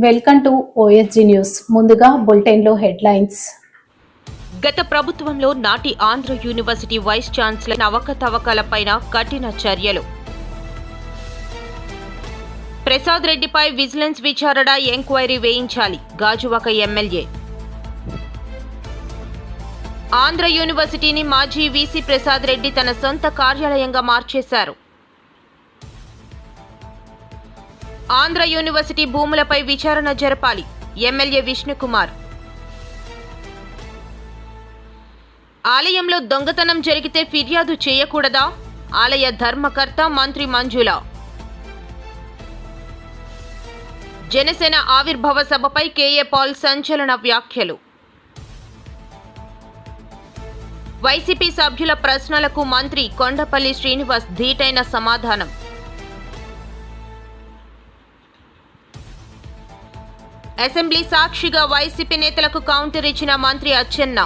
Welcome to OSG news. ముందుగా బులెటిన్లో headlines. గత ప్రభుత్వంలో నాటి ఆంధ్ర యూనివర్సిటీ వైస్ ఛాన్సలర్ అవకతవకలపైన కఠిన చర్యలు. ప్రసాద్ రెడ్డిపై విజిలెన్స్ విచారణ ఎంక్వైరీ వేయించాలి, గాజువాక ఎమ్మెల్యే. ఆంధ్ర యూనివర్సిటీని మాజీ వీసీ ప్రసాద్ రెడ్డి తన సొంత కార్యాలయంగా మార్చేశారు. ఆంధ్ర యూనివర్సిటీ భూములపై విచారణ జరపాలి, ఎమ్మెల్యే విష్ణుకుమార్. ఆలయంలో దొంగతనం జరిగితే ఫిర్యాదు చేయకూడదా? ఆలయ ధర్మకర్త మంత్రి మంజుల. జనసేన ఆవిర్భావ సభపై కేఏ పాల్ సంచలన వ్యాఖ్యలు. వైసీపీ సభ్యుల ప్రశ్నలకు మంత్రి కొండపల్లి శ్రీనివాస్ ధీటైన సమాధానం. అసెంబ్లీ సాక్షిగా వైసీపీ నేతలకు కౌంటర్ ఇచ్చిన మంత్రి అచ్చెన్న.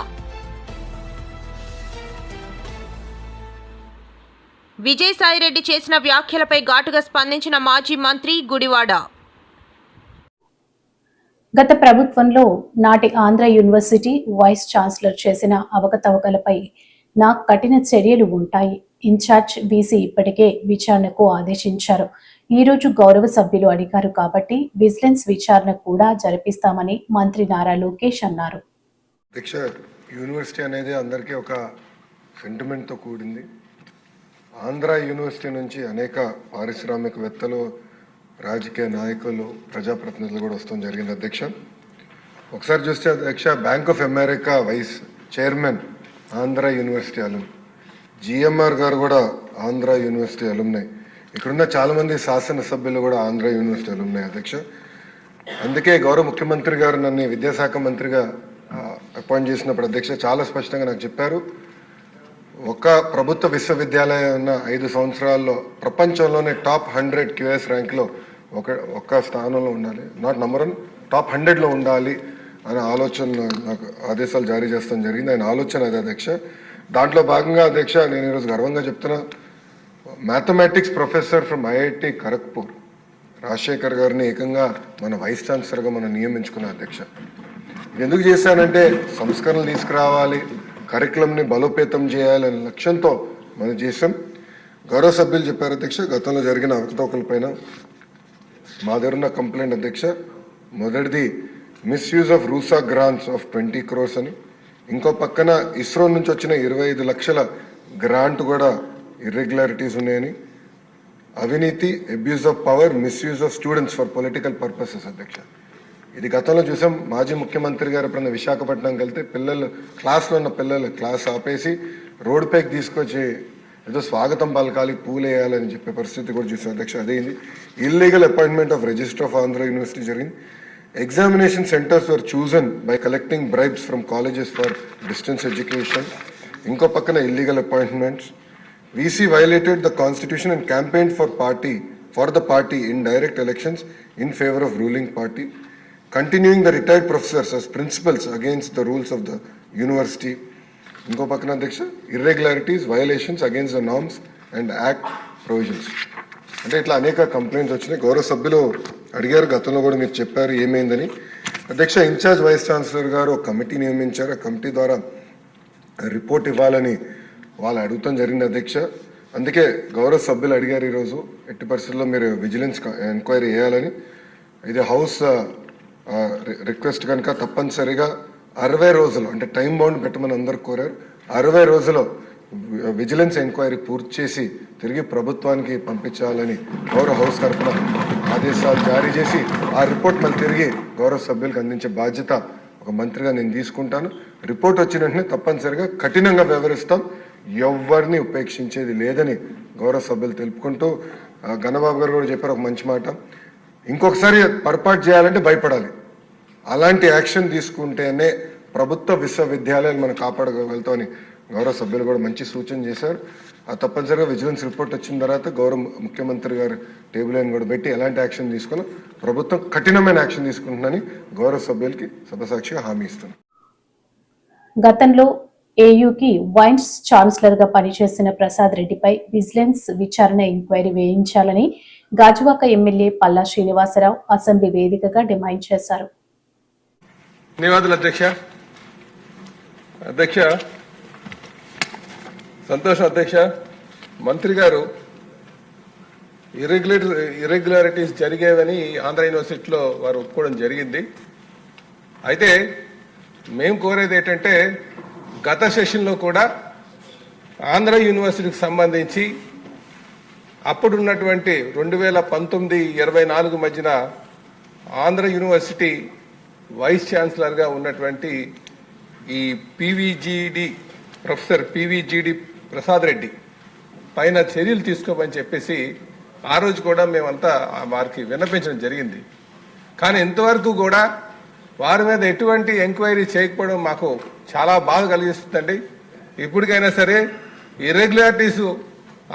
విజయసాయిరెడ్డి చేసిన వ్యాఖ్యలపై ఘాటుగా స్పందించిన మాజీ మంత్రి గుడివాడ. గత ప్రభుత్వంలో నాటి ఆంధ్ర యూనివర్సిటీ వైస్ ఛాన్సలర్ చేసిన అవకతవకలపై కఠిన చర్యలు ఉంటాయి. ఇన్ఛార్జ్ వీసీ ఇప్పటికే విచారణకు ఆదేశించారు. ఈ రోజు గౌరవ సభ్యులు అడిగారు కాబట్టి విజిలెన్స్ విచారణ కూడా జరిపిస్తామని మంత్రి నారా లోకేష్ అన్నారు. యూనివర్సిటీ అనేది అందరికీ ఒక సెంటిమెంట్తో కూడింది. ఆంధ్ర యూనివర్సిటీ నుంచి అనేక పారిశ్రామికవేత్తలు, రాజకీయ నాయకులు, ప్రజాప్రతినిధులు కూడా వస్తాం జరిగింది. అధ్యక్ష, ఒకసారి చూస్తే అధ్యక్ష, bank of America vice chairman Andhra university alum, GMR గారు కూడా ఆంధ్ర యూనివర్సిటీ అలుమ్నాయి. ఇక్కడున్న చాలామంది శాసనసభ్యులు కూడా ఆంధ్ర యూనివర్సిటీ అలుమ్నాయి. అధ్యక్ష, అందుకే గౌరవ ముఖ్యమంత్రి గారు నన్ను విద్యాశాఖ మంత్రిగా అపాయింట్ చేసినప్పుడు అధ్యక్ష చాలా స్పష్టంగా నాకు చెప్పారు, ఒక ప్రభుత్వ విశ్వవిద్యాలయం ఉన్న 5 సంవత్సరాల్లో ప్రపంచంలోనే టాప్ 100 QS ర్యాంక్లో ఒక స్థానంలో ఉండాలి, నాట్ నంబర్ 1, టాప్ 100లో ఉండాలి అనే ఆలోచన నాకు ఆదేశాలు జారీ చేస్తాం జరిగింది. ఆయన ఆలోచన అదే అధ్యక్ష. దాంట్లో భాగంగా అధ్యక్ష, నేను ఈరోజు గర్వంగా చెప్తున్నా, mathematics professor from IIT Kharagpur Rajasekhar గారిని ఏకంగా మన వైస్ ఛాన్సలర్గా మనం నియమించుకున్న అధ్యక్ష. ఎందుకు చేశానంటే సంస్కరణలు తీసుకురావాలి, కరికులంని బలోపేతం చేయాలనే లక్ష్యంతో మనం చేసాం. గౌరవ సభ్యులు చెప్పారు అధ్యక్ష, గతంలో జరిగిన అవకతవకలపైన మా దగ్గర ఉన్న కంప్లైంట్ అధ్యక్ష. మొదటిది misuse of RUSA grants of 20 crores అని, ఇంకో పక్కన ఇస్రో నుంచి వచ్చిన 25 లక్షల గ్రాంట్ కూడా ఇర్రెగ్యులారిటీస్ ఉన్నాయని, అవినీతి, abuse of power, misuse of students for political purposes అధ్యక్ష. ఇది గతంలో చూసాం. మాజీ ముఖ్యమంత్రి గారు ఎప్పుడన్నా విశాఖపట్నంకి వెళ్తే పిల్లలు, క్లాస్లో ఉన్న పిల్లలు క్లాస్ ఆపేసి రోడ్ పైకి తీసుకొచ్చి ఏదో స్వాగతం పలకాలి, పూలేయాలని చెప్పే పరిస్థితి కూడా చూసాం అధ్యక్ష. అదేంది illegal appointment of register of Andhra university జరిగింది. Examination centers were chosen by collecting bribes from colleges for distance education. ఇంకో పక్కన illegal appointments. VC violated the constitution and campaigned for the party in direct elections in favor of ruling party, continuing the retired professors as principals against the rules of the university. ఇంకో పక్కన అధ్యక్ష, irregularities, violations against the norms and act provisions. అంటే ఇట్లా అనేక complaints వచ్చినాయి. గౌరవ సభ్యులు అడిగారు, గతంలో కూడా మీరు చెప్పారు ఏమైందని. అధ్యక్ష, ఇన్ఛార్జ్ వైస్ ఛాన్సలర్ గారు ఒక కమిటీ నియమించారు. ఆ కమిటీ ద్వారా రిపోర్ట్ ఇవ్వాలని వాళ్ళు అడుగుతాం జరిగింది అధ్యక్ష. అందుకే గౌరవ సభ్యులు అడిగారు ఈరోజు, ఎట్టి పరిస్థితుల్లో మీరు విజిలెన్స్ ఎంక్వైరీ చేయాలని. ఇది హౌస్ రిక్వెస్ట్ కనుక తప్పనిసరిగా 60 రోజులు, అంటే టైం బౌండ్ పెట్టమని అందరు కోరారు, 60 రోజులు విజిలెన్స్ ఎంక్వైరీ పూర్తి చేసి తిరిగి ప్రభుత్వానికి పంపించాలని గౌరవ హౌస్ తరఫున ఆదేశాలు జారీ చేసి ఆ రిపోర్ట్ మళ్ళీ తిరిగి గౌరవ సభ్యులకు అందించే బాధ్యత ఒక మంత్రిగా నేను తీసుకుంటాను. రిపోర్ట్ వచ్చిన వెంటనే తప్పనిసరిగా కఠినంగా వ్యవహరిస్తాం, ఎవరిని ఉపేక్షించేది లేదని గౌరవ సభ్యులు తెలుపుకుంటూ, గణబాబు గారు కూడా చెప్పారు ఒక మంచి మాట, ఇంకొకసారి పొరపాటు చేయాలంటే భయపడాలి, అలాంటి యాక్షన్ తీసుకుంటేనే ప్రభుత్వ విశ్వవిద్యాలయాలు మనం కాపాడగలుగుతామని గౌరవ సభ్యులు కూడా మంచి సూచన చేశారు. ఆ తప్పనిసరిగా విజిలెన్స్ రిపోర్ట్ వచ్చిన తర్వాత గౌరవ ముఖ్యమంత్రి గారు టేబుల్ లైన్ కూడా పెట్టి ఎలాంటి యాక్షన్ తీసుకున్నా ప్రభుత్వం కఠినమైన యాక్షన్ తీసుకుంటుందని గౌరవ సభ్యులకి సభసాక్షిగా హామీ ఇస్తున్నాను. గతంలో ఏయూకి వైస్ ఛాన్సలర్ గా పనిచేసిన ప్రసాద్ రెడ్డిపై విజిలెన్స్ విచారణ ఎంక్వైరీ వేయించాలని గాజువాక ఎమ్మెల్యే పల్లా శ్రీనివాసరావు అసెంబ్లీ వేదికగా డిమాండ్ చేశారు. ధన్యవాదాలు అధ్యక్ష. సంతోషం అధ్యక్ష. మంత్రి గారు ఇర్రెగ్యులారిటీస్ జరిగేవని ఆంధ్ర యూనివర్సిటీలో వారు ఒప్పుకోవడం జరిగింది. అయితే మేము కోరేది ఏంటంటే గత సెషన్లో కూడా ఆంధ్ర యూనివర్సిటీకి సంబంధించి అప్పుడున్నటువంటి 2019-24 మధ్యన ఆంధ్ర యూనివర్సిటీ వైస్ ఛాన్సలర్గా ఉన్నటువంటి ఈ ప్రొఫెసర్ పివిజిడి ప్రసాద్ రెడ్డి పైన చర్యలు తీసుకోమని చెప్పేసి ఆ రోజు కూడా మేమంతా వారికి విన్నపించడం జరిగింది. కానీ ఇంతవరకు కూడా వారి మీద ఎటువంటి ఎంక్వైరీ చేయకపోవడం మాకు చాలా బాధ కలిగిస్తుందండి. ఇప్పటికైనా సరే ఇర్రెగ్యులారిటీస్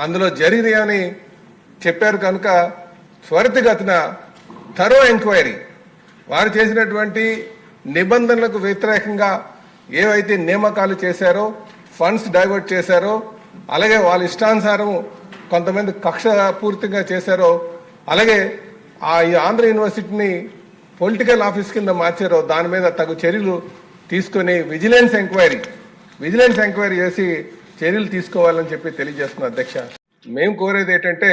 అందులో జరిగినాయని చెప్పారు కనుక త్వరితగతిన థరో ఎంక్వైరీ వారు చేసినటువంటి నిబంధనలకు వ్యతిరేకంగా ఏవైతే నియామకాలు చేశారో, ఫండ్స్ డైవర్ట్ చేశారో, అలాగే వాళ్ళ ఇష్టానుసారం కొంతమంది కక్ష పూర్తిగా చేశారో, అలాగే ఈ ఆంధ్ర యూనివర్సిటీని పొలిటికల్ ఆఫీస్ కింద మార్చారో దాని మీద తగు చర్యలు తీసుకొని విజిలెన్స్ ఎంక్వైరీ చేసి చర్యలు తీసుకోవాలని చెప్పి తెలియజేస్తున్నా అధ్యక్ష. మేము కోరేది ఏంటంటే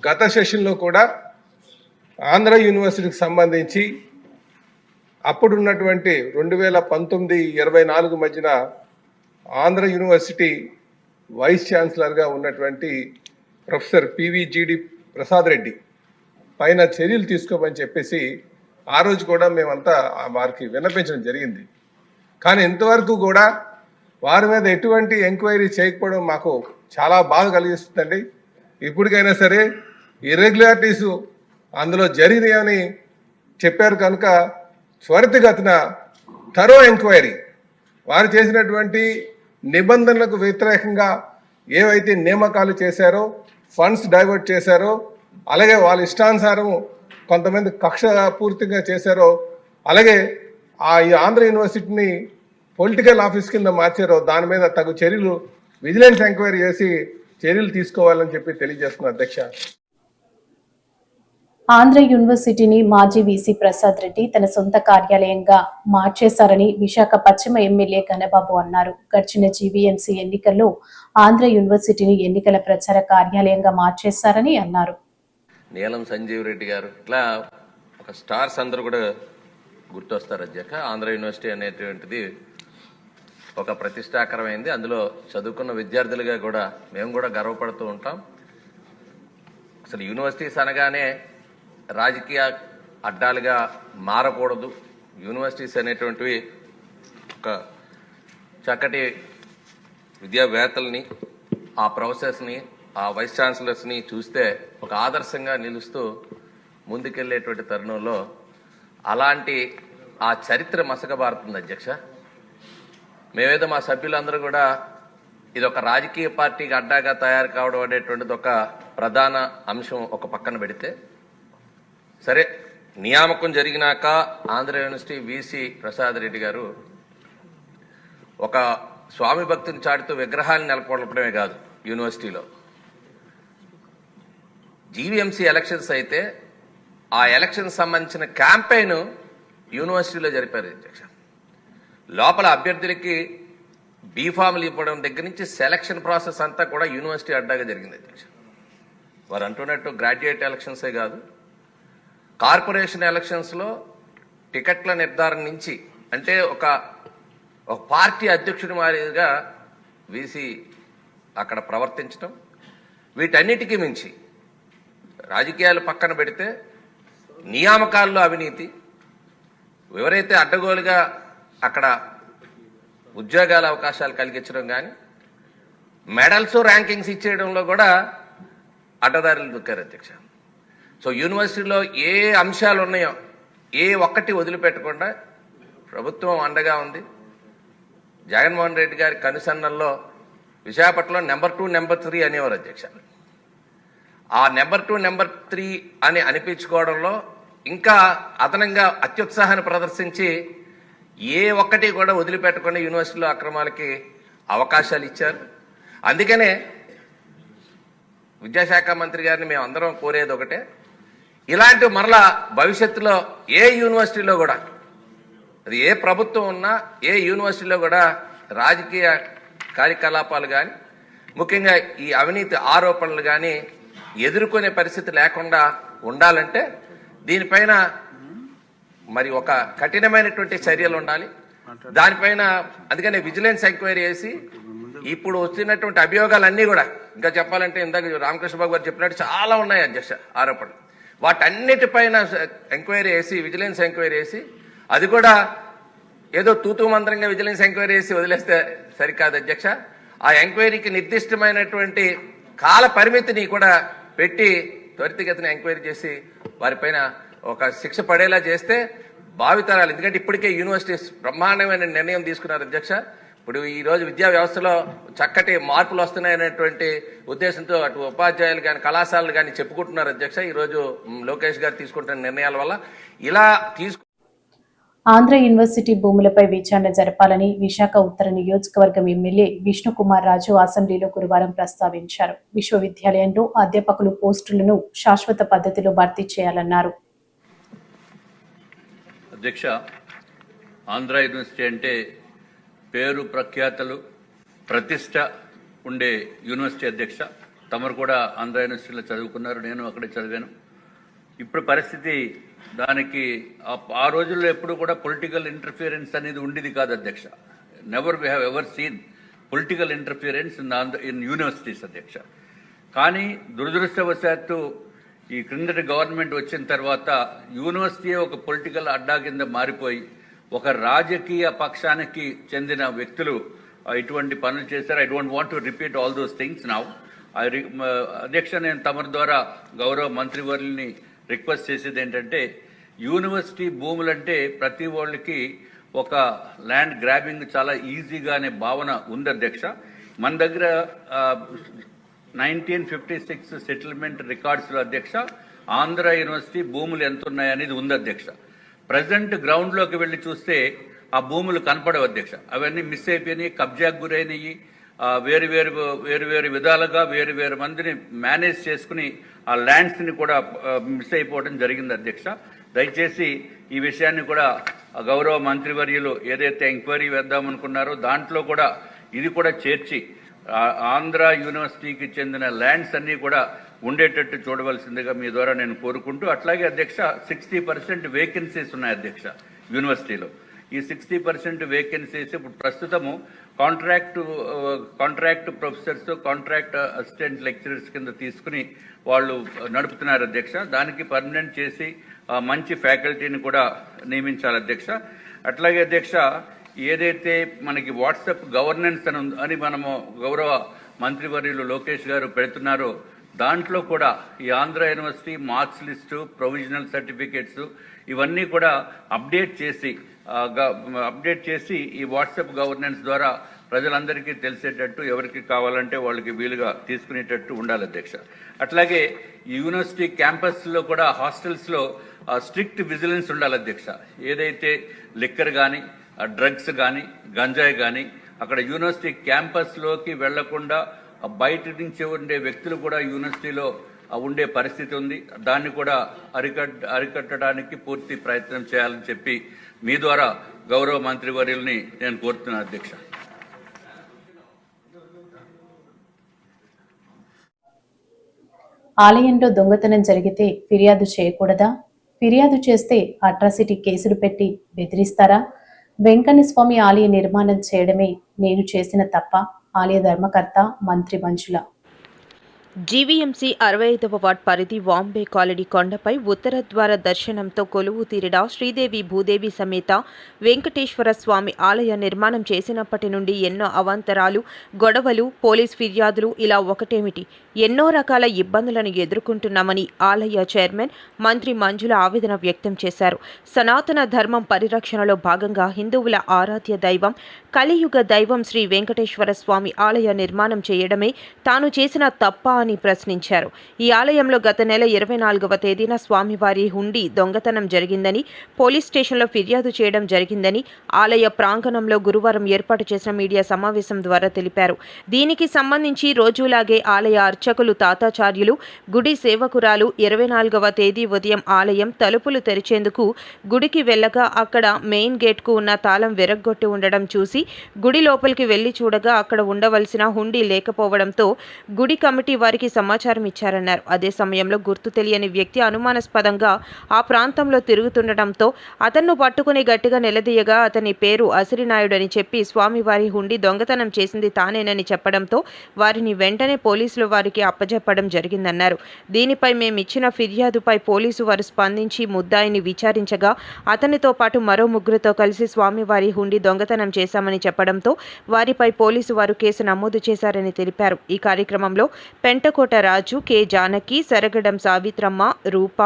గత సెషన్లో కూడా ఆంధ్ర యూనివర్సిటీకి సంబంధించి అప్పుడున్నటువంటి 2019-24 మధ్యన ఆంధ్ర యూనివర్సిటీ వైస్ ఛాన్సలర్గా ఉన్నటువంటి ప్రొఫెసర్ పివిజిడి ప్రసాద్ రెడ్డి పైన చర్యలు తీసుకోమని చెప్పేసి ఆ రోజు కూడా మేమంతా వారికి విన్నపించడం జరిగింది. కానీ ఇంతవరకు కూడా వారి మీద ఎటువంటి ఎంక్వైరీ చేయకపోవడం మాకు చాలా బాధ కలిగిస్తుందండి. ఇప్పటికైనా సరే ఇర్రెగ్యులారిటీస్ అందులో జరిగినాయని చెప్పారు కనుక త్వరితగతిన థరో ఎంక్వైరీ వారు చేసినటువంటి నిబంధనలకు వ్యతిరేకంగా ఏవైతే నియామకాలు చేశారో, ఫండ్స్ డైవర్ట్ చేశారో, అలాగే వాళ్ళ ఇష్టానుసారం కొంతమంది కక్ష పూర్తిగా చేశారో, అలాగే ఈ ఆంధ్ర యూనివర్సిటీని పొలిటికల్ ఆఫీస్ కింద మార్చారో దాని మీద తగు చర్యలు విజిలెన్స్ ఎంక్వైరీ చేసి చర్యలు తీసుకోవాలని చెప్పి తెలియజేస్తున్నా అధ్యక్ష. ఆంధ్ర యూనివర్సిటీని మాజీ వీసీ ప్రసాద్ రెడ్డి తన సొంత కార్యాలయంగా మార్చేశారని విశాఖ పశ్చిమ ఎమ్మెల్యే ఘనబాబు అన్నారు. గడిచిన జీవీఎంసీ ఎన్నికల్లో ఆంధ్ర యూనివర్సిటీని ఎన్నికల ప్రచార కార్యాలయంగా మార్చేశారని అన్నారు. నీలం సంజీవ్ రెడ్డి గారు ఇట్లా ఒక స్టార్స్ అందరూ కూడా గుర్తొస్తారు అధ్యక్ష. ఆంధ్ర యూనివర్సిటీ అనేటువంటిది ఒక ప్రతిష్టాకరమైంది. అందులో చదువుకున్న విద్యార్థులుగా కూడా మేము కూడా గర్వపడుతూ ఉంటాం. అసలు యూనివర్సిటీస్ అనగానే రాజకీయ అడ్డాలుగా మారకూడదు. యూనివర్సిటీస్ అనేటువంటివి ఒక చక్కటి విద్యావేత్తల్ని, ఆ ప్రొఫెసర్స్ని, ఆ వైస్ ఛాన్సలర్స్ని చూస్తే ఒక ఆదర్శంగా నిలుస్తూ ముందుకెళ్లేటువంటి తరుణంలో అలాంటి ఆ చరిత్ర మసకబారుతుంది అధ్యక్ష. మేమేదో మా సభ్యులందరూ కూడా ఇది ఒక రాజకీయ పార్టీకి అడ్డాగా తయారు కావడం అనేటువంటిది ఒక ప్రధాన అంశం ఒక పక్కన పెడితే, సరే నియామకం జరిగినాక ఆంధ్ర యూనివర్సిటీ వీసీ ప్రసాద్ రెడ్డి గారు ఒక స్వామి భక్తిని చాటుతూ విగ్రహాన్ని నెలకొల్పడమే కాదు, యూనివర్సిటీలో జీవీఎంసీ ఎలక్షన్స్ అయితే ఆ ఎలక్షన్ సంబంధించిన క్యాంపెయిన్ యూనివర్సిటీలో జరిపారు అధ్యక్ష. లోపల అభ్యర్థులకి బీఫామ్లు ఇవ్వడం దగ్గర నుంచి సెలక్షన్ ప్రాసెస్ అంతా కూడా యూనివర్సిటీ అడ్డాగా జరిగింది అధ్యక్ష. వారు అంటున్నట్టు గ్రాడ్యుయేట్ ఎలక్షన్సే కాదు, కార్పొరేషన్ ఎలక్షన్స్లో టికెట్ల నిర్ధారణ నుంచి, అంటే ఒక పార్టీ అధ్యక్షుడి మాదిరిగా వీసీ అక్కడ ప్రవర్తించడం, వీటన్నిటికీ మించి రాజకీయాలు పక్కన పెడితే నియామకాల్లో అవినీతి, ఎవరైతే అడ్డగోలుగా అక్కడ ఉద్యోగాల అవకాశాలు కలిగించడం కానీ, మెడల్స్ ర్యాంకింగ్స్ ఇచ్చేయడంలో కూడా అడ్డదారులు దొక్కారు అధ్యక్ష. సో యూనివర్సిటీలో ఏ అంశాలు ఉన్నాయో ఏ ఒక్కటి వదిలిపెట్టకుండా ప్రభుత్వం అండగా ఉంది. జగన్మోహన్ రెడ్డి గారి కనుసన్నల్లో విశాఖపట్నంలో నెంబర్ 2, నెంబర్ 3 అనేవారు అధ్యక్ష. ఆ నెంబర్ 2, నెంబర్ 3 అని అనిపించుకోవడంలో ఇంకా అదనంగా అత్యుత్సాహాన్ని ప్రదర్శించి ఏ ఒక్కటి కూడా వదిలిపెట్టకుండా యూనివర్సిటీలో అక్రమాలకి అవకాశాలు ఇచ్చారు. అందుకనే విద్యాశాఖ మంత్రి గారిని మేము అందరం కోరేది ఒకటే, ఇలాంటి మరలా భవిష్యత్తులో ఏ యూనివర్సిటీలో కూడా, అది ఏ ప్రభుత్వం ఉన్నా ఏ యూనివర్సిటీలో కూడా రాజకీయ కార్యకలాపాలు కానీ ముఖ్యంగా ఈ అవినీతి ఆరోపణలు కానీ ఎదుర్కొనే పరిస్థితి లేకుండా ఉండాలంటే దీనిపైన మరి ఒక కఠినమైనటువంటి చర్యలు ఉండాలి. దానిపైన అందుకనే విజిలెన్స్ ఎంక్వైరీ చేసి ఇప్పుడు వచ్చినటువంటి అభియోగాలన్నీ కూడా, ఇంకా చెప్పాలంటే ఇందాక రామకృష్ణ బాబు గారు చెప్పినట్టు చాలా ఉన్నాయి అధ్యక్ష ఆరోపణలు, వాటన్నిటిపైన ఎంక్వైరీ చేసి విజిలెన్స్ ఎంక్వైరీ చేసి, అది కూడా ఏదో తూతూ మంత్రంగా విజిలెన్స్ ఎంక్వైరీ చేసి వదిలేస్తే సరికాదు అధ్యక్ష. ఆ ఎంక్వైరీకి నిర్దిష్టమైనటువంటి కాల పరిమితిని కూడా పెట్టి త్వరితగతిన ఎంక్వైరీ చేసి వారిపైన ఒక శిక్ష పడేలా చేస్తే భావితరాలు, ఎందుకంటే ఇప్పటికే యూనివర్సిటీస్ బ్రహ్మాండమైన నిర్ణయం తీసుకున్నారు అధ్యక్ష. ఇప్పుడు ఈ రోజు విద్యా వ్యవస్థలో చక్కటి మార్పులు వస్తున్నాయనేటువంటి ఉద్దేశంతో అటు ఉపాధ్యాయులు కానీ కళాశాలలు కానీ చెప్పుకుంటున్నారు అధ్యక్ష. ఈ రోజు లోకేష్ గారు తీసుకుంటున్న నిర్ణయాల వల్ల ఇలా ఆంధ్ర యూనివర్సిటీ భూములపై విచారణ జరపాలని విశాఖ ఉత్తర నియోజకవర్గం ఎమ్మెల్యే విష్ణుకుమార్ రాజు అసెంబ్లీలో గురువారం ప్రస్తావించారు. విశ్వవిద్యాలయంలో అధ్యాపకులు పోస్టులను శాశ్వత పద్ధతిలో భర్తీ చేయాలన్నారు. అధ్యక్ష, ఆంధ్ర యూనివర్సిటీ అంటే పేరు ప్రఖ్యాతలు ప్రతిష్ట ఉండే యూనివర్సిటీ అధ్యక్ష. తమరు కూడా ఆంధ్ర యూనివర్సిటీలో చదువుకున్నారు, నేను అక్కడే చదివాను. ఇప్పుడు పరిస్థితి దానికి ఆ రోజుల్లో ఎప్పుడు కూడా పొలిటికల్ ఇంటర్ఫియరెన్స్ అనేది ఉండేది కాదు అధ్యక్ష. Never we have ever seen political interference in universities అధ్యక్ష. కానీ దురదృష్టవశాత్తు ఈ క్రిందటి గవర్నమెంట్ వచ్చిన తర్వాత యూనివర్సిటీ ఒక పొలిటికల్ అడ్డా కింద మారిపోయి ఒక రాజకీయ పక్షానికి చెందిన వ్యక్తులు ఇటువంటి పనులు చేశారు. I don't want to repeat all those things now. అధ్యక్ష, నేను తమరి ద్వారా గౌరవ మంత్రివర్యుల్ని రిక్వెస్ట్ చేసేది ఏంటంటే, యూనివర్సిటీ భూములంటే ప్రతి వాళ్ళకి ఒక ల్యాండ్ గ్రాబింగ్ చాలా ఈజీగానే భావన ఉంది అధ్యక్ష. మన దగ్గర 1956 సెటిల్మెంట్ రికార్డ్స్లో అధ్యక్ష ఆంధ్ర యూనివర్సిటీ భూములు ఎంత ఉన్నాయనేది ఉంది అధ్యక్ష. ప్రజెంట్ గ్రౌండ్లోకి వెళ్ళి చూస్తే ఆ భూములు కనపడవు అధ్యక్ష. అవన్నీ మిస్ అయిపోయినాయి, కబ్జాకు గురైనవి, వేరు విధాలుగా వేరు మందిని మేనేజ్ చేసుకుని ఆ ల్యాండ్స్ని కూడా మిస్ అయిపోవడం జరిగింది అధ్యక్ష. దయచేసి ఈ విషయాన్ని కూడా గౌరవ మంత్రివర్యులు ఏదైతే ఎంక్వైరీ వేద్దామనుకున్నారో దాంట్లో కూడా ఇది కూడా చేర్చి ఆంధ్ర యూనివర్సిటీకి చెందిన ల్యాండ్స్ అన్నీ కూడా ఉండేటట్టు చూడవలసిందిగా మీ ద్వారా నేను కోరుకుంటూ, అట్లాగే అధ్యక్ష 60% వేకెన్సీస్ ఉన్నాయి అధ్యక్ష యూనివర్సిటీలో. ఈ 60% వేకెన్సీస్ ఇప్పుడు ప్రస్తుతము contract professors, contract assistant lecturers కింద తీసుకుని వాళ్ళు నడుపుతున్నారు అధ్యక్ష. దానికి పర్మనెంట్ చేసి మంచి ఫ్యాకల్టీని కూడా నియమించాలి అధ్యక్ష. అట్లాగే అధ్యక్ష, ఏదైతే మనకి వాట్సాప్ గవర్నెన్స్ అని మనము గౌరవ మంత్రివర్యులు లోకేష్ గారు పెడుతున్నారో దాంట్లో కూడా ఈ Andhra university marks list, provisional certificates ఇవన్నీ కూడా అప్డేట్ చేసి ఈ వాట్సాప్ గవర్నెన్స్ ద్వారా ప్రజలందరికీ తెలిసేటట్టు, ఎవరికి కావాలంటే వాళ్ళకి వీలుగా తీసుకునేటట్టు ఉండాలి అధ్యక్ష. అట్లాగే ఈ యూనివర్సిటీ క్యాంపస్లో కూడా హాస్టల్స్లో స్ట్రిక్ట్ విజిలెన్స్ ఉండాలి అధ్యక్ష. ఏదైతే లిక్కర్ కానీ, డ్రగ్స్ కానీ, గంజాయి కానీ అక్కడ యూనివర్సిటీ క్యాంపస్లోకి వెళ్లకుండా బయట నుంచి ఉండే వ్యక్తులు కూడా యూనివర్సిటీలో ఉండే పరిస్థితి ఉంది. దాన్ని కూడా అరికట్టడానికి పూర్తి ప్రయత్నం చేయాలని చెప్పి మీ ద్వారా గౌరవ మంత్రివర్యుల్ని నేను కోరుతున్నాను అధ్యక్ష. ఆలయంలో దొంగతనం జరిగితే ఫిర్యాదు చేయకూడదా? ఫిర్యాదు చేస్తే అట్రాసిటీ కేసులు పెట్టి బెదిరిస్తారా? వెంకన్న స్వామి ఆలయ నిర్మాణం చేయడమే నేను చేసిన తప్ప? ఆలయ ధర్మకర్త మంత్రి మంజుల. జీవీఎంసీ 65వ వార్డ్ పరిధి వాంబే కాలనీ కొండపై ఉత్తర ద్వార దర్శనంతో కొలువు తీరిన శ్రీదేవి భూదేవి సమేత వెంకటేశ్వర స్వామి ఆలయ నిర్మాణం చేసినప్పటి నుండి ఎన్నో అవాంతరాలు, గొడవలు, పోలీస్ ఫిర్యాదులు ఇలా ఒకటేమిటి ఎన్నో రకాల ఇబ్బందులను ఎదుర్కొంటున్నామని ఆలయ చైర్మన్ మంత్రి మంజుల ఆవేదన వ్యక్తం చేశారు. సనాతన ధర్మం పరిరక్షణలో భాగంగా హిందువుల ఆరాధ్య దైవం, కలియుగ దైవం శ్రీ వెంకటేశ్వర స్వామి ఆలయ నిర్మాణం చేయడమే తాను చేసిన తప్ప అని అని ప్రశ్నించారు. ఈ ఆలయంలో గత నెల 24వ తేదీన స్వామివారి హుండీ దొంగతనం జరిగిందని పోలీస్ స్టేషన్లో ఫిర్యాదు చేయడం జరిగిందని ఆలయ ప్రాంగణంలో గురువారం ఏర్పాటు చేసిన మీడియా సమావేశం ద్వారా తెలిపారు. దీనికి సంబంధించి రోజులాగే ఆలయ అర్చకులు తాతాచార్యులు, గుడి సేవకురాలు 24వ తేదీ ఉదయం ఆలయం తలుపులు తెరిచేందుకు గుడికి వెళ్ళగా అక్కడ మెయిన్ గేట్కు ఉన్న తాళం విరగ్గొట్టి ఉండడం చూసి గుడి లోపలికి వెళ్లి చూడగా అక్కడ ఉండవలసిన హుండీ లేకపోవడంతో గుడి కమిటీ వారికి సమాచారం ఇచ్చారన్నారు. అదే సమయంలో గుర్తు తెలియని వ్యక్తి అనుమానాస్పదంగా ఆ ప్రాంతంలో తిరుగుతుండటంతో అతన్ను పట్టుకుని గట్టిగా నిలదీయగా అతని పేరు అసిరినాయుడు అని చెప్పి స్వామివారి హుండీ దొంగతనం చేసింది తానేనని చెప్పడంతో వారిని వెంటనే పోలీసులు వారికి అప్పజెప్పడం జరిగిందన్నారు. దీనిపై మేమిచ్చిన ఫిర్యాదుపై పోలీసు వారు స్పందించి ముద్దాయిని విచారించగా అతనితో పాటు మరో ముగ్గురితో కలిసి స్వామివారి హుండీ దొంగతనం చేశామని చెప్పడంతో వారిపై పోలీసు వారు కేసు నమోదు చేశారని తెలిపారు. ఈ కార్యక్రమంలో పెంటకోట రాజు, కె జానకి, సరగడం సావిత్రమ్మ, రూప,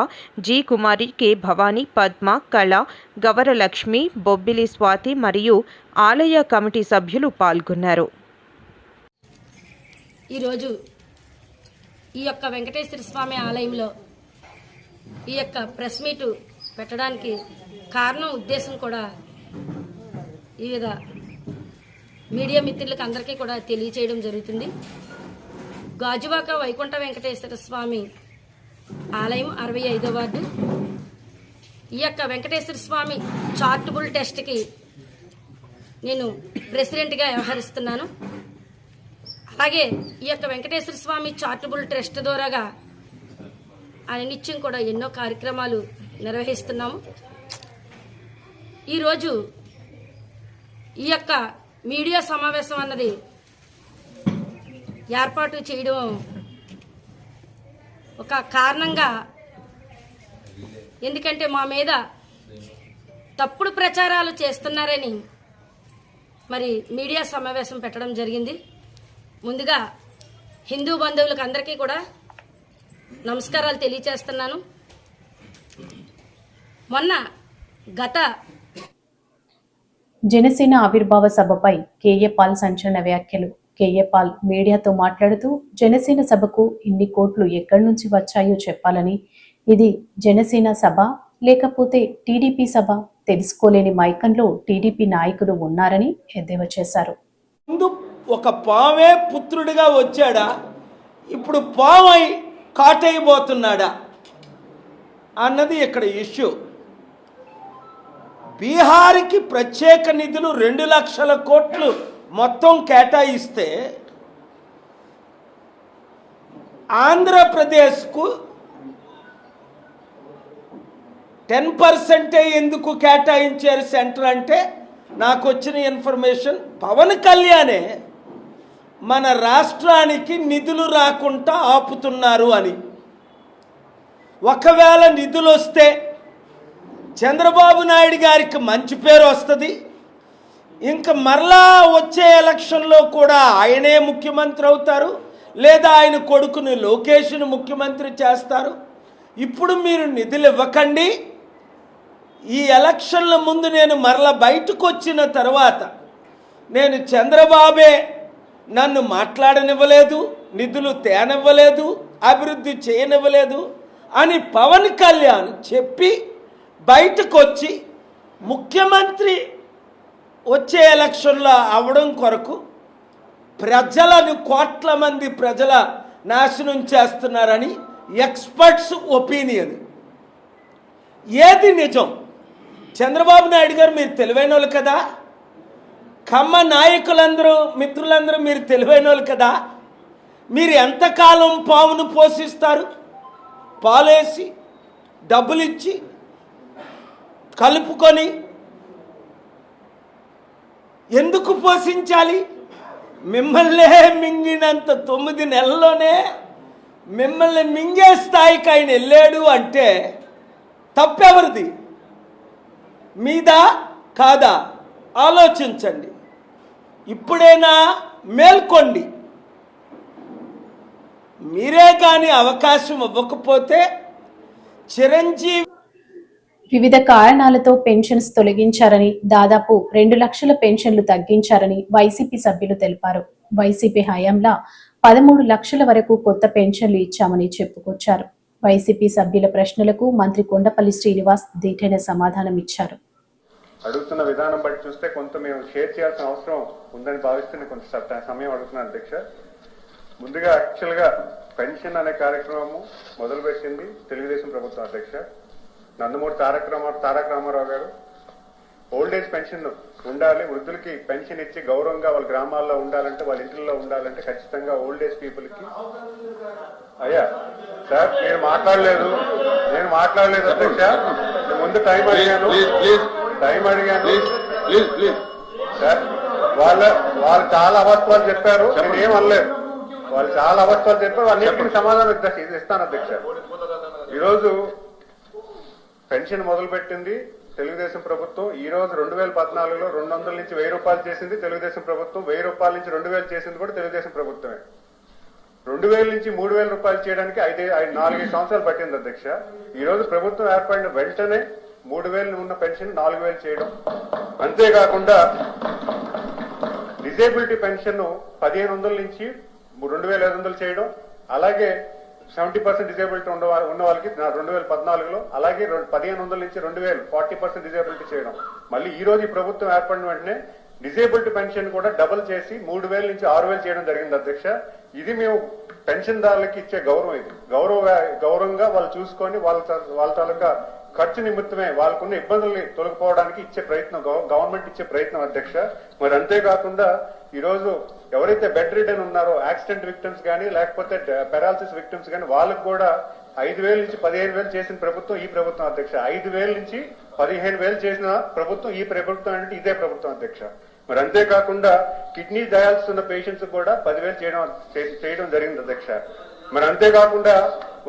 జి కుమారి, కె భవానీ, పద్మ, కళ, గవరలక్ష్మి, బొబ్బిలి స్వాతి మరియు ఆలయ కమిటీ సభ్యులు పాల్గొన్నారు. ఈరోజు ఈ యొక్క వెంకటేశ్వర స్వామి ఆలయంలో ఈ యొక్క ప్రెస్ మీటు పెట్టడానికి కారణం, ఉద్దేశం కూడా వివిధ మీడియా మిత్రులకు అందరికీ కూడా తెలియచేయడం జరుగుతుంది. గాజువాక వైకుంఠ వెంకటేశ్వర స్వామి ఆలయం 65వ వార్డు. ఈ యొక్క వెంకటేశ్వర స్వామి చారిటబుల్ ట్రస్ట్కి నేను ప్రెసిడెంట్గా వ్యవహరిస్తున్నాను. అలాగే ఈ యొక్క వెంకటేశ్వర స్వామి చారిటబుల్ ట్రస్ట్ ద్వారాగా నిత్యం కూడా ఎన్నో కార్యక్రమాలు నిర్వహిస్తున్నాము. ఈరోజు ఈ యొక్క మీడియా సమావేశం అన్నది ఏర్పాటు చేయడం ఒక కారణంగా, ఎందుకంటే మా మీద తప్పుడు ప్రచారాలు చేస్తున్నారని మరి మీడియా సమావేశం పెట్టడం జరిగింది. ముందుగా హిందూ బంధువులకు అందరికీ కూడా నమస్కారాలు తెలియచేస్తున్నాను. మొన్న గత జనసేన ఆవిర్భావ సభపై కేఏ పాల్ సంచలన వ్యాఖ్యలు. కేఏ పాల్ మీడియాతో మాట్లాడుతూ జనసేన సభకు ఇన్ని కోట్లు ఎక్కడి నుంచి వచ్చాయో చెప్పాలని, ఇది జనసేన సభ లేకపోతే టీడీపీ సభ తెలుసుకోలేని మైకంలో టీడీపీ నాయకులు ఉన్నారని ఎద్దేవా చేశారు. ముందు ఒక పామే పుత్రుడిగా వచ్చాడా, ఇప్పుడు పామై కాటైపోతున్నాడా అన్నది ఇక్కడ ఇష్యూ. బీహార్కి ప్రత్యేక నిధులు 2 లక్షల కోట్లు మొత్తం కేటాయిస్తే ఆంధ్రప్రదేశ్కు 10% ఎందుకు కేటాయించారు సెంటర్ అంటే, నాకు వచ్చిన ఇన్ఫర్మేషన్ పవన్ కళ్యాణే మన రాష్ట్రానికి నిధులు రాకుండా ఆపుతున్నారు అని. ఒకవేళ నిధులు వస్తే చంద్రబాబు నాయుడు గారికి మంచి పేరు వస్తుంది. ఇంకా మరలా వచ్చే ఎలక్షన్లో కూడా ఆయనే ముఖ్యమంత్రి అవుతారు, లేదా ఆయన కొడుకుని లోకేష్ను ముఖ్యమంత్రి చేస్తారు. ఇప్పుడు మీరు నిధులు ఇవ్వకండి, ఈ ఎలక్షన్ల ముందు నేను మరలా బయటకు వచ్చిన తర్వాత నేను చంద్రబాబే నన్ను మాట్లాడనివ్వలేదు, నిధులు తేనివ్వలేదు, అభివృద్ధి చేయనివ్వలేదు అని పవన్ కళ్యాణ్ చెప్పి బయటకు వచ్చి ముఖ్యమంత్రి వచ్చే ఎలక్షన్లో అవడం కొరకు ప్రజలను, కోట్ల మంది ప్రజల నాశనం చేస్తున్నారని ఎక్స్పర్ట్స్ ఒపీనియన్. ఏది నిజం? చంద్రబాబు నాయుడు గారు మీరు తెలివైన వాళ్ళు కదా, కమ్మ నాయకులందరూ, మిత్రులందరూ మీరు తెలివైన వాళ్ళు కదా, మీరు ఎంతకాలం పావును పోషిస్తారు? పాలేసి డబ్బులు ఇచ్చి కలుపుకొని ఎందుకు పోషించాలి? మిమ్మల్నే మింగినంత 9 నెలల్లోనే మిమ్మల్ని మింగే స్థాయికి ఆయన వెళ్ళాడు అంటే తప్పెవరిది? మీదా కాదా ఆలోచించండి. ఇప్పుడైనా మేల్కొండి. మీరే కానీ అవకాశం ఇవ్వకపోతే చిరంజీవి వివిధ కారణాలతో పెన్షన్స్ తొలగించారని, దాదాపు 2 లక్షల పెన్షన్లు తగ్గించారని వైసీపీ సభ్యులు తెలిపారు. వైసీపీ హయాంలో 13 లక్షల వరకు కొత్త పెన్షన్లు ఇచ్చామని చెప్పుకొచ్చారు. వైసీపీ సభ్యుల ప్రశ్నలకు మంత్రి కొండపల్లి శ్రీనివాస్ దీటైన సమాధానం ఇచ్చారు. అడుగుతున్న విధానం బట్టి చూస్తే కొంత మేము షేర్ చేయాల్సిన అవసరం ఉందని భావిస్తున్న కొంత సమయం అడుగుతున్నాను అధ్యక్ష. ముందుగా యాక్చువల్గా పెన్షన్ అనే కార్యక్రమము మొదలుపెట్టింది తెలుగుదేశం ప్రభుత్వం అధ్యక్ష. నందమూరి తారక రామారావు గారు ఓల్డ్ ఏజ్ పెన్షన్ ఉండాలి, వృద్ధులకి పెన్షన్ ఇచ్చి గౌరవంగా వాళ్ళ గ్రామాల్లో ఉండాలంటే, వాళ్ళ ఇంట్లో ఉండాలంటే ఖచ్చితంగా ఓల్డ్ ఏజ్ పీపుల్కి. అయ్యా సార్ నేను మాట్లాడలేదు అధ్యక్ష. ముందు టైం అడిగాను సార్. వాళ్ళు చాలా అబద్ధాలు చెప్పారు, నేనేం అనలేదు. వాళ్ళు చాలా అబద్ధాలు చెప్పారు, అన్నింటికి సమాధానం ఇస్తాను అధ్యక్ష. ఈరోజు పెన్షన్ మొదలుపెట్టింది తెలుగుదేశం ప్రభుత్వం. ఈ రోజు 2014లో 200 నుంచి 1000 రూపాయలు చేసింది తెలుగుదేశం ప్రభుత్వం. 1000 రూపాయల నుంచి 2000 చేసింది కూడా తెలుగుదేశం ప్రభుత్వమే. 2000 నుంచి 3000 రూపాయలు చేయడానికి 4 సంవత్సరాలు పట్టింది అధ్యక్ష. ఈ రోజు ప్రభుత్వం ఏర్పడిన వెంటనే 3000 ఉన్న పెన్షన్ 4000 చేయడం, అంతేకాకుండా డిజేబిలిటీ పెన్షన్ 1500 నుంచి 2500 చేయడం, అలాగే 70% డిజేబిలిటీ ఉన్న వాళ్ళకి 2014లో, అలాగే 1500 నుంచి 2000 40% డిజేబిలిటీ చేయడం. మళ్ళీ ఈ రోజు ఈ ప్రభుత్వం ఏర్పడిన వెంటనే డిజేబిలిటీ పెన్షన్ కూడా డబుల్ చేసి 3000 నుంచి 6000 చేయడం జరిగింది అధ్యక్ష. ఇది మేము పెన్షన్దారులకి ఇచ్చే గౌరవం. ఇది గౌరవంగా వాళ్ళు చూసుకొని వాళ్ళ తాలూకా ఖర్చు నిమిత్తమే వాళ్ళకున్న ఇబ్బందుల్ని తొలగిపోవడానికి ఇచ్చే ప్రయత్నం, గవర్నమెంట్ ఇచ్చే ప్రయత్నం అధ్యక్ష. మరి అంతేకాకుండా ఈరోజు ఎవరైతే బెడ్ రిడన్ ఉన్నారో, యాక్సిడెంట్ విక్టిమ్స్ కానీ లేకపోతే పెరాలసిస్ విక్టిమ్స్ కానీ, వాళ్ళకు కూడా 5000 నుంచి 15000 చేసిన ప్రభుత్వం ఈ ప్రభుత్వం అధ్యక్ష. 5000 నుంచి 15000 చేసిన ప్రభుత్వం ఈ ప్రభుత్వం అంటే ఇదే ప్రభుత్వం అధ్యక్ష. మరి అంతేకాకుండా కిడ్నీ డయాలసిస్ ఉన్న పేషెంట్స్ కూడా 10,000 చేయడం జరిగింది అధ్యక్ష. మరి అంతేకాకుండా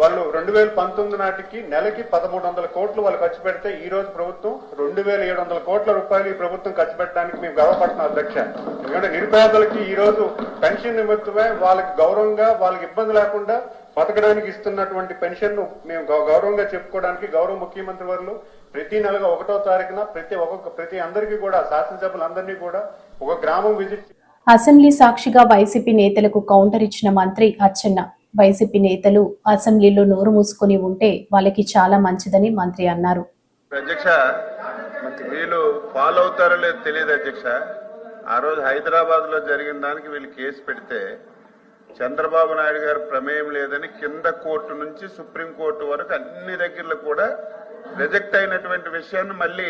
వాళ్ళు 2019 నాటికి నెలకి 1300 కోట్లు వాళ్ళు ఖర్చు పెడితే ఈ రోజు ప్రభుత్వం 2700 కోట్ల రూపాయలు ఈ ప్రభుత్వం ఖర్చు పెట్టడానికి మేము గర్వపడుతున్నాం అధ్యక్ష. ఎందుకంటే నిరుపేదలకి ఈ రోజు పెన్షన్ నిమిత్తమే వాళ్ళకి గౌరవంగా, వాళ్ళకి ఇబ్బంది లేకుండా బతకడానికి ఇస్తున్నటువంటి పెన్షన్ ను మేము గౌరవంగా చెప్పుకోవడానికి గౌరవ ముఖ్యమంత్రి వారు ప్రతి నెలగా 1వ తారీఖున ప్రతి అందరికీ కూడా, శాసనసభ్యులందరినీ కూడా ఒక గ్రామం విజిట్. అసెంబ్లీ సాక్షిగా వైసీపీ నేతలకు కౌంటర్ ఇచ్చిన మంత్రి అచ్చెన్న, వైసీపీ నేతలు అసెంబ్లీలో నోరు మూసుకుని ఉంటే వాళ్ళకి చాలా మంచిదని మంత్రి అన్నారు. అధ్యక్ష, వీళ్ళు ఫాలో అవుతారో లేదో తెలియదు అధ్యక్ష. ఆ రోజు హైదరాబాద్ లో జరిగిన దానికి వీళ్ళు కేసు పెడితే చంద్రబాబు నాయుడు గారు ప్రమేయం లేదని కింద కోర్టు నుంచి సుప్రీంకోర్టు వరకు అన్ని దగ్గరలో కూడా రిజెక్ట్ అయినటువంటి విషయాన్ని మళ్ళీ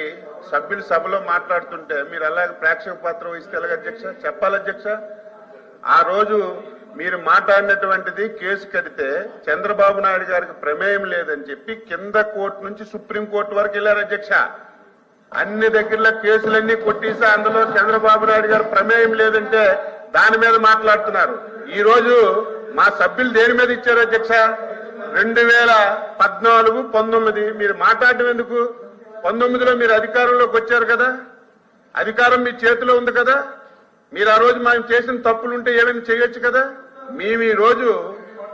సభ్యులు సభలో మాట్లాడుతుంటే మీరు అలాగే ప్రేక్షక పాత్ర వహిస్తే ఎలాగ అధ్యక్ష? చెప్పాలి అధ్యక్ష. ఆ రోజు మీరు మాట్లాడినటువంటిది కేసు కడితే చంద్రబాబు నాయుడు గారికి ప్రమేయం లేదని చెప్పి కింద కోర్టు నుంచి సుప్రీంకోర్టు వరకు వెళ్లారు అధ్యక్ష. అన్ని దగ్గరలో కేసులన్నీ కొట్టేసి అందులో చంద్రబాబు నాయుడు గారు ప్రమేయం లేదంటే దాని మీద మాట్లాడుతున్నారు. ఈ రోజు మా సభ్యులు దేని మీద ఇచ్చారు అధ్యక్ష? 2014, 19 మీరు మాట్లాడటం ఎందుకు? 19లో మీరు అధికారంలోకి వచ్చారు కదా, అధికారం మీ చేతిలో ఉంది కదా. మీరు ఆ రోజు మేము చేసిన తప్పులుంటే ఏమైనా చేయొచ్చు కదా. మేము ఈ రోజు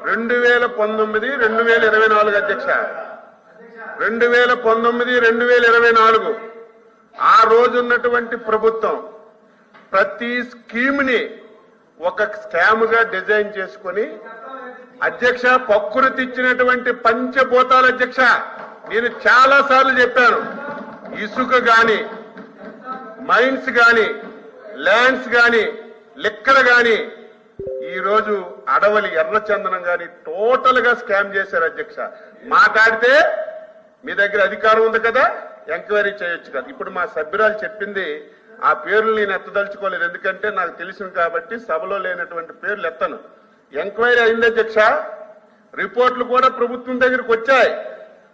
2019, 2024 అధ్యక్ష, 2019, 2024 ఆ రోజు ఉన్నటువంటి ప్రభుత్వం ప్రతి స్కీమ్ ని ఒక స్కామ్ గా డిజైన్ చేసుకుని అధ్యక్ష ప్రకృతి ఇచ్చినటువంటి పంచభూతాలు అధ్యక్ష. నేను చాలా సార్లు చెప్పాను, ఇసుక గాని, మైన్స్ గాని, ల్యాండ్స్ గాని, లిక్కర్ గాని, ఈ రోజు అడవలి ఎర్రచందనం గాని టోటల్ గా స్కామ్ చేశారు అధ్యక్ష. మాట్లాడితే మీ దగ్గర అధికారం ఉంది కదా, ఎంక్వైరీ చేయొచ్చు కదా. ఇప్పుడు మా సభ్యురాలు చెప్పింది, ఆ పేర్లు నేను ఎత్తదలుచుకోలేదు, ఎందుకంటే నాకు తెలిసింది కాబట్టి సభలో లేనటువంటి పేర్లు ఎత్తను. ఎంక్వైరీ అయింది అధ్యక్ష, రిపోర్ట్లు కూడా ప్రభుత్వం దగ్గరికి వచ్చాయి.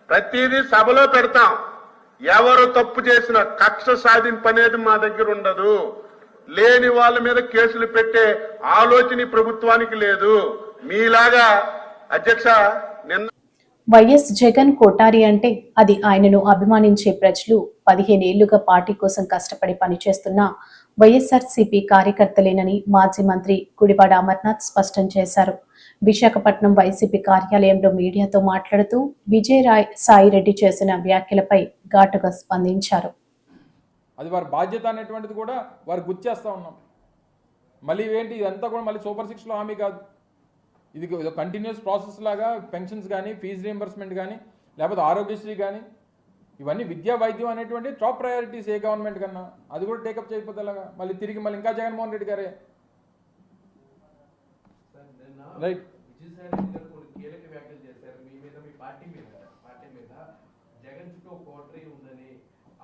ప్రతిదీ సభలో పెడతాం. ఎవరు తప్పు చేసిన కక్ష సాధింపు అనేది మా దగ్గర ఉండదు. లేని వాళ్ళ మీద కేసులు పెట్టే ఆలోచన ప్రభుత్వానికి లేదు. మీలాగా అధ్యక్ష నిన్న వైఎస్ జగన్ కోటారి అంటే అది ఆయనను అభిమానించే ప్రజలు 15 ఏళ్లుగా పార్టీ కోసం కష్టపడి పనిచేస్తున్న వైఎస్ఆర్సీపీ కార్యకర్తలేనని మాజీ మంత్రి గుడివాడ అమర్నాథ్ స్పష్టం చేశారు. విశాఖపట్నం వైసీపీ కార్యాలయంలో మీడియాతో మాట్లాడుతూ విజయరాయ్ సాయిరెడ్డి చేసిన వ్యాఖ్యలపై ఘాటుగా స్పందించారు. అది వారి బాధ్యత అనేటువంటిది కూడా వారు గుర్తు చేస్తూ ఉన్నాం. మళ్ళీ ఏంటి ఇదంతా కూడా మళ్ళీ సూపర్ 6లో హామీ కాదు. ఇది కంటిన్యూస్ ప్రాసెస్ లాగా పెన్షన్స్ కానీ ఫీజు రియంబర్స్మెంట్ కానీ లేకపోతే ఆరోగ్యశ్రీ కానీ ఇవన్నీ విద్యా వైద్యం అనేటువంటి టాప్ ప్రయారిటీస్ ఏ గవర్నమెంట్ కన్నా అది కూడా టేకప్ చేయకపోతే ఎలాగా మళ్ళీ తిరిగి మళ్ళీ ఇంకా జగన్మోహన్ రెడ్డి గారే రైట్. విజయసాయి రెడ్డి గారు కొన్ని కీలక వ్యాఖ్యలు చేశారు మీ మీద, మీ పార్టీ మీద జగన్ చుట్టూ ఒక కోటరీ ఉందని,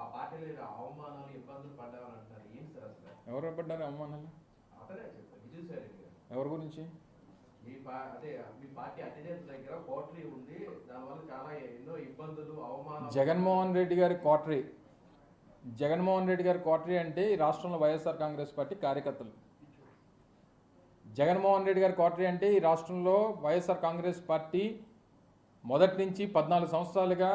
ఆ పార్టీలో అవమానాలు ఇబ్బందులు పడ్డామని అంటారు. ఏంటి సార్ అసలు? ఎవరు పడ్డారు అవమానాలు? అతనే చెప్పారు విజయసాయి రెడ్డి గారు. ఎవరి గురించి? మీ పార్టీ అధినేత దగ్గర కోటరీ ఉంది, దానివల్ల చాలా ఎన్నో ఇబ్బందులు అవమానాలు. జగన్మోహన్ రెడ్డి గారి కోటరీ, జగన్మోహన్ రెడ్డి గారి కోటరీ అంటే ఈ రాష్ట్రంలో వైఎస్ఆర్ కాంగ్రెస్ పార్టీ కార్యకర్తలు. జగన్మోహన్ రెడ్డి గారి కోటరీ అంటే ఈ రాష్ట్రంలో వైఎస్ఆర్ కాంగ్రెస్ పార్టీ మొదటి నుంచి 14 సంవత్సరాలుగా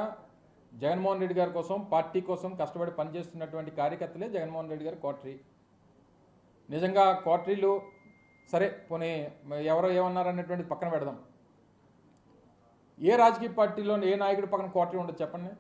జగన్మోహన్ రెడ్డి గారి కోసం, పార్టీ కోసం కష్టపడి పనిచేస్తున్నటువంటి కార్యకర్తలే జగన్మోహన్ రెడ్డి గారి కోటరీ. నిజంగా కోటరీలు సరే పోనీ ఎవరో ఏమన్నారనేటువంటిది పక్కన పెడదాం. ఏ రాజకీయ పార్టీలో ఏ నాయకుడి పక్కన కోటరీ ఉండదు చెప్పండి.